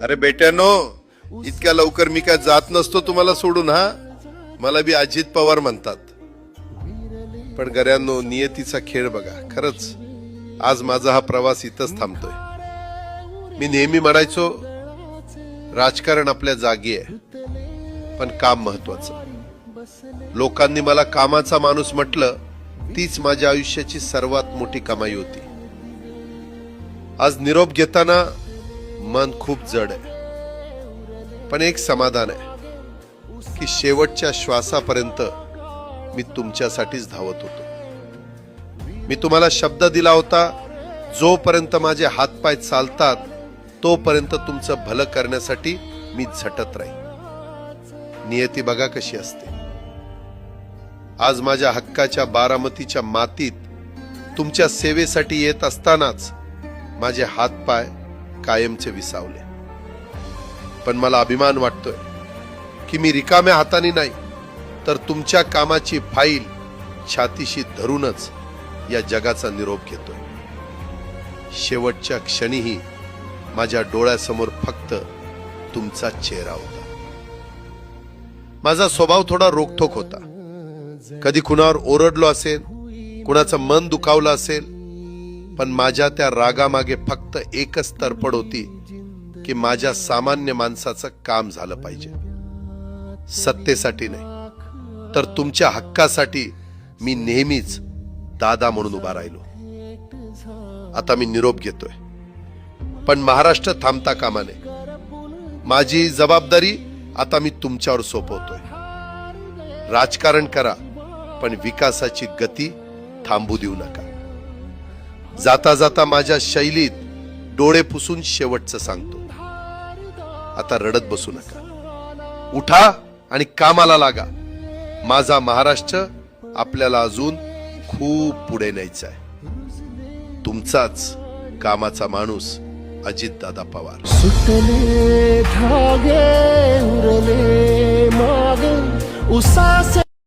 अरे बेट्यानो, इतक्या लवकर मी काय जात नसतो तुम्हाला सोडून. हा, मला बी अजित पवार म्हणतात. पण गऱ्यांनो, नियतीचा खेळ बघा. खरंच आज माझा हा प्रवास इथंच थांबतोय. मी नेहमी म्हणायचो राजकारण आपल्या जागी आहे, पण काम महत्वाचं. लोकांनी मला कामाचा माणूस म्हटलं, तीच माझ्या आयुष्याची सर्वात मोठी कमाई होती. आज निरोप घेताना मन खूप जड आहे, पण एक समाधान आहे की शेवटच्या श्वासापर्यंत मी तुमच्यासाठीच धावत होतो. मी तुम्हाला शब्द दिला होता, जोपर्यंत माझे हातपाय चालतात तोपर्यंत तुमचं भलं करण्यासाठी मी झटत राहील. नियती बघा कशी असते. आज माझ्या हक्काच्या बारामतीच्या मातीत तुमच्या सेवेसाठी येत असतानाच माझे हातपाय कायमचे विसावले. पण मला अभिमान वाटतोय की मी रिकाम्या हाताने नाही, तर तुमच्या कामाची फाईल छातीशी धरूनच या जगाचा निरोप घेतोय. शेवटच्या क्षणीही माझ्या डोळ्यासमोर फक्त तुमचा चेहरा होता. माझा स्वभाव थोडा रोखठोक होता. कधी कुणावर ओरडलो असेल, कुणाचं मन दुखावलं असेल, पण माझ्या त्या रागामागे फक्त एकच तडफड होती की माझ्या सामान्य माणसाचं काम झालं पाहिजे. सत्तेसाठी नाही, तर तुमच्या हक्कासाठी मी नेहमीच दादा म्हणून उभा राहिलो. आता मी निरोप घेतोय, पण महाराष्ट्र थांबता कामा नये. माझी जबाबदारी आता मी तुमच्यावर सोपवतोय. राजकारण करा, पण विकासाची गती थांबू देऊ नका. जाता जाता माझ्या शैलीत डोळे पुसून शेवटचं सांगतो, आता रडत बसू नका. उठा आणि कामाला लागा. माझा महाराष्ट्र आपल्याला अजून खूप पुढे न्यायचा आहे. तुमचाच कामाचा माणूस अजितदादा पवार. सुटले धागे उरले माग उसासे